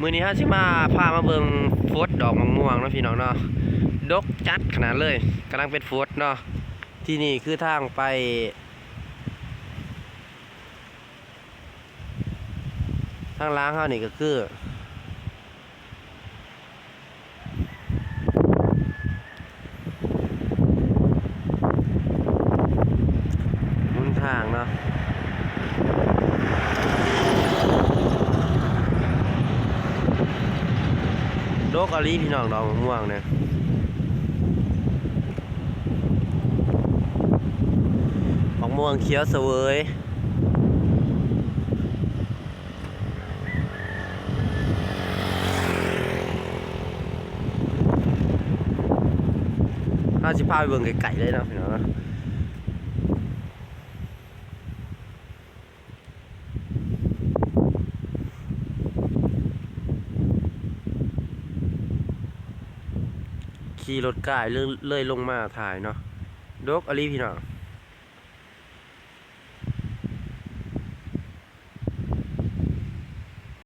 มื้อนี้ฮะสิมาพามาเบิ่งโฟดดอกมะม่วงเนาะพี่น้องเนาะดกจัดขนาดเลยกำลังเป็นโฟดเนาะที่นี่คือทางไปทางล้างเฮานี่ก็คือมุนทางเนาะดกอลีพี่น้องดอกมะม่วงเนี่ยมะม่วงเขียวเสวยเราสิพาไปเบิ่งไก่ๆเลยเนาะพี่น้องเนาะขี่รถก่ายเลยลงมาถ่ายเนาะดกอลีพี่น้อง